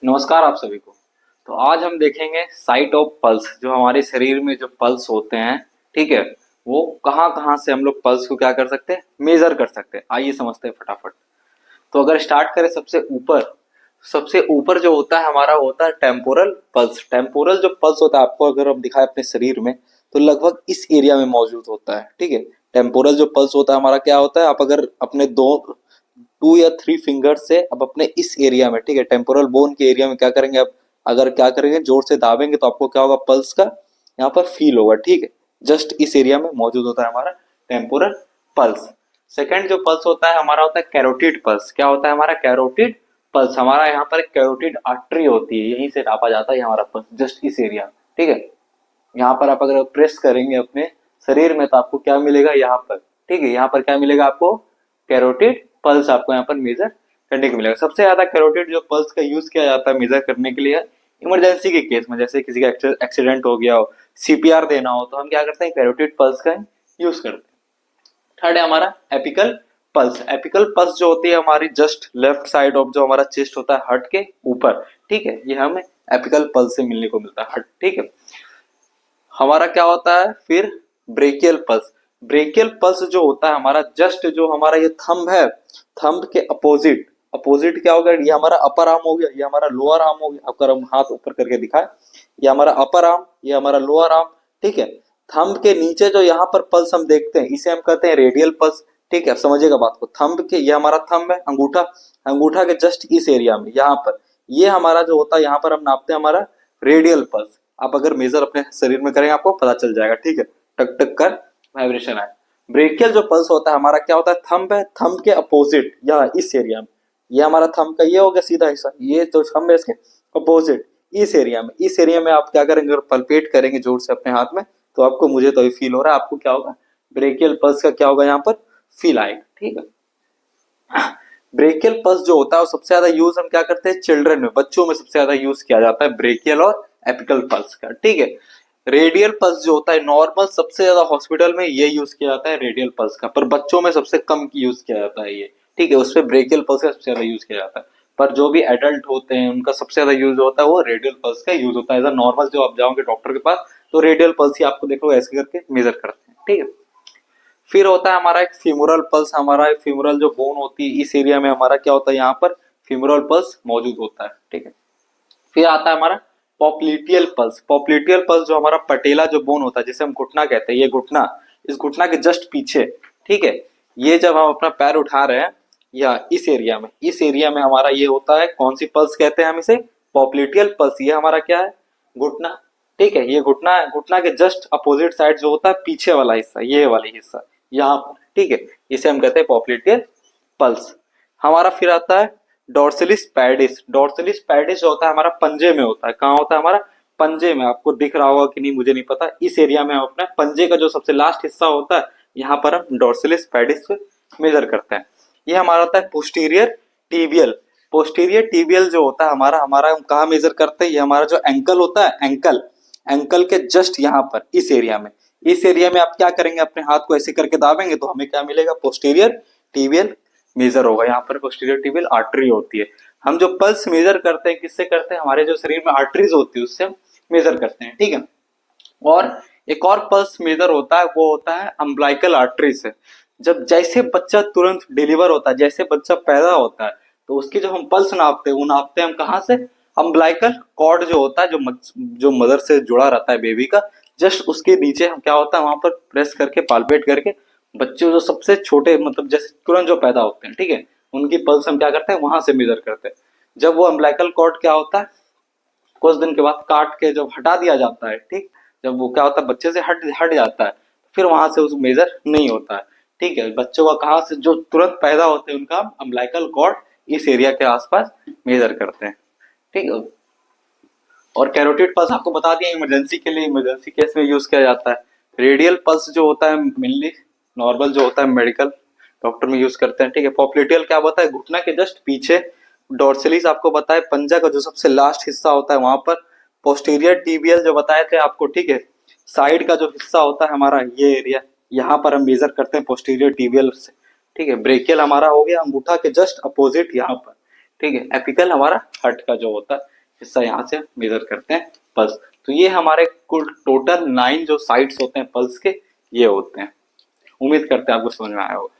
नमस्कार आप सभी को। तो आज हम देखेंगे साइट ऑफ पल्स, जो हमारे शरीर में जो पल्स होते हैं, ठीक है, वो कहाँ कहाँ से हम लोग पल्स को क्या कर सकते हैं, मेजर कर सकते हैं। आइए समझते हैं फटाफट। तो अगर स्टार्ट करें सबसे ऊपर जो होता है हमारा होता है टेम्पोरल पल्स। टेम्पोरल जो पल्स होता है, आपको अगर हम दिखाए अपने शरीर में, तो लगभग इस एरिया में मौजूद होता है, ठीक है। टेम्पोरल जो पल्स होता है हमारा क्या होता है, आप अगर अपने दो 2 या 3 फिंगर से अब अपने इस एरिया में, ठीक है, टेम्पोरल बोन के एरिया में क्या करेंगे, आप अगर क्या करेंगे जोर से दाबेंगे तो आपको क्या होगा, पल्स का यहाँ पर फील होगा, ठीक है। जस्ट इस एरिया में मौजूद होता है हमारा टेम्पोरल पल्स। सेकंड जो पल्स होता है हमारा होता है कैरोटिड पल्स। क्या होता है हमारा कैरोटिड पल्स, हमारा यहाँ पर एक कैरोटिड आर्टरी होती है, यहीं से नापा जाता है हमारा पल्स, जस्ट इस एरिया, ठीक है। यहाँ पर आप अगर प्रेस करेंगे अपने शरीर में तो आपको क्या मिलेगा यहाँ पर, ठीक है, यहाँ पर क्या मिलेगा आपको, कैरोटिड पल्स आपको यहाँ पर मेजर करने को मिलेगा। सबसे ज्यादा कैरोटिड जो पल्स का यूज किया जाता है मेजर करने के लिए इमरजेंसी के केस में, जैसे किसी का एक्सीडेंट हो गया हो, सीपीआर देना हो, तो हम क्या करते हैं, कैरोटिड पल्स का यूज करते हैं। थर्ड है हमारा एपिकल पल्स। एपिकल पल्स जो होती है हमारी जस्ट लेफ्ट साइड ऑफ जो हमारा चेस्ट होता है हार्ट के ऊपर, ठीक है, ये हमें एपिकल पल्स से मिलने को मिलता है हार्ट, ठीक है। हमारा क्या होता है फिर ब्रेकियल पल्स। ब्रेकियल पल्स जो होता है हमारा जस्ट जो हमारा ये थंब है, थंब के अपोजिट, अपोजिट क्या होगा, ये हमारा अपर आर्म हो गया, ये हमारा लोअर आर्म हो गया। अगर हम हाथ ऊपर करके दिखाए, ये हमारा अपर आर्म, ये हमारा लोअर आर्म, ठीक है। थंब के नीचे जो यहाँ पर पल्स हम देखते हैं इसे हम कहते हैं रेडियल पल्स, ठीक है। समझिएगा बात को, थंब के, ये हमारा थंब है, अंगूठा, अंगूठा के जस्ट इस एरिया में यहाँ पर, ये हमारा जो होता है यहाँ पर हम नापते हैं हमारा रेडियल पल्स। आप अगर मेजर अपने शरीर में करेंगे आपको पता चल जाएगा, ठीक है, टक टक कर वाइब्रेशन आए। ब्रेकियल जो पल्स होता है हमारा क्या होता है, थंब है, थंब के अपोजिट यहाँ इस एरिया में, ये हमारा थंब का ये हो गया सीधा हिस्सा, ये जो थंब है इसके अपोजिट इस एरिया में, इस एरिया में आप क्या करेंगे, अगर पल्पेट करेंगे जोर से अपने हाथ में, तो आपको, मुझे तो फील हो रहा है, आपको क्या होगा, ब्रेकियल पल्स का क्या होगा यहाँ पर फील आएगा, ठीक है। ब्रेकियल पल्स जो होता है वो सबसे ज्यादा यूज हम क्या करते हैं, चिल्ड्रन में, बच्चों में सबसे ज्यादा यूज किया जाता है ब्रेकियल और एपिकल पल्स का, ठीक है। रेडियल पल्स जो होता है नॉर्मल सबसे ज्यादा हॉस्पिटल में ये यूज किया जाता है रेडियल पल्स का, पर बच्चों में सबसे कम यूज किया जाता है ये, ठीक है, उसपे ब्रेकियल पल्स का सबसे ज्यादा यूज किया जाता है। पर जो भी एडल्ट होते हैं उनका सबसे ज्यादा यूज होता है वो रेडियल पल्स का यूज होता है। एज नॉर्मल जो आप जाओगे डॉक्टर के पास तो रेडियल पल्स ही आपको देखो ऐसे करके मेजर करते हैं, ठीक है। फिर होता है हमारा एक फीमोरल पल्स। हमारा एक फीमोरल जो बोन होती है इस एरिया में हमारा क्या होता है, यहाँ पर फीमोरल पल्स मौजूद होता है, ठीक है। फिर आता है हमारा पॉप्लिटियल पल्स। पॉप्लिटियल पल्स जो हमारा पटेला जो बोन होता है जिसे हम घुटना कहते हैं, ये घुटना, इस घुटना के जस्ट पीछे, ठीक है, ये जब हम अपना पैर उठा रहे हैं या इस एरिया में, इस एरिया में हमारा ये होता है, कौन सी पल्स कहते हैं हम इसे, पॉप्लिटियल पल्स। ये हमारा क्या है, घुटना, ठीक है, ये घुटना है, घुटना के जस्ट अपोजिट साइड जो होता है पीछे वाला हिस्सा, ये वाला हिस्सा यहाँ पर, ठीक है, इसे हम कहते हैं पॉप्लिटियल पल्स। हमारा फिर आता है डॉर्सलिस पैडिस। डॉर्सलिस पैडिस जो होता है हमारा पंजे में होता है, कहाँ होता है हमारा पंजे में, आपको दिख रहा होगा कि नहीं मुझे नहीं पता, इस एरिया में हम अपने पंजे का जो सबसे लास्ट हिस्सा होता है यहाँ पर हम डॉर्सलिस पैडिस मेजर करते हैं। ये हमारा होता है पोस्टीरियर टीबियल। पोस्टीरियर टीबियल जो होता है हमारा, हम कहाँ मेजर करते हैं, ये हमारा जो एंकल होता है, एंकल, एंकल के जस्ट यहाँ पर इस एरिया में, इस एरिया में आप क्या करेंगे, अपने हाथ को ऐसे करके दाबेंगे तो हमें क्या मिलेगा, पोस्टीरियर टीबियल मेजर होगा। यहाँ पर पोस्टीरियर टीबियल आर्टरी होती है। हम जो पल्स मेजर करते हैं किससे करते हैं, हमारे जो शरीर में आर्टरीज होती है उससे हम मेजर करते हैं, ठीक है। और एक और पल्स मेजर होता है वो होता है अम्बलाइकल आर्टरी से। जब जैसे बच्चा तुरंत डिलीवर होता है, जैसे बच्चा पैदा होता है, तो उसकी जब हम पल्स नापते हैं वो नापते हैं हम कहाँ से, अम्बलाइकल कॉर्ड जो होता है, जो मदर से जुड़ा रहता है बेबी का, जस्ट उसके नीचे हम क्या होता है वहां पर प्रेस करके पालपेट करके बच्चे जो सबसे छोटे, मतलब जैसे तुरंत जो पैदा होते हैं, ठीक है, उनकी पल्स हम क्या करते हैं वहां से मेजर करते हैं। जब वो अम्बलाइकल कॉर्ड क्या होता है, कुछ दिन के बाद काट के जब हटा दिया जाता है, ठीक, जब वो क्या होता है बच्चे से हट हट जाता है, फिर वहां से उस मेजर नहीं होता है, ठीक है। बच्चों का कहाँ से जो तुरंत पैदा होते हैं उनका अम्बलाइकल कॉर्ड इस एरिया के आसपास मेजर करते हैं, ठीक है। और कैरोटिड पल्स आपको बता दिया इमरजेंसी के लिए, इमरजेंसी केस में यूज किया जाता है। रेडियल पल्स जो होता है मेनली नॉर्मल जो होता है मेडिकल डॉक्टर में यूज करते हैं, ठीक है। पॉप्लिटियल क्या होता है, घुटना के जस्ट पीछे। डॉर्सलिस आपको बताया पंजा का जो सबसे लास्ट हिस्सा होता है वहां पर। पोस्टीरियर टीबियल जो बताए थे आपको, ठीक है, साइड का जो हिस्सा होता है हमारा ये एरिया, यहाँ पर हम मेजर करते हैं पोस्टीरियर टीबियल से, ठीक है। ब्रेकियल हमारा हो गया अंगूठा के जस्ट अपोजिट यहाँ पर, ठीक है। एपिकल हमारा हार्ट का जो होता है हिस्सा, यहाँ से मेजर करते हैं पल्स। तो ये हमारे कुल टोटल 9 जो साइड्स होते हैं पल्स के, ये होते हैं। उम्मीद करते हैं आपको समझ में आया होगा।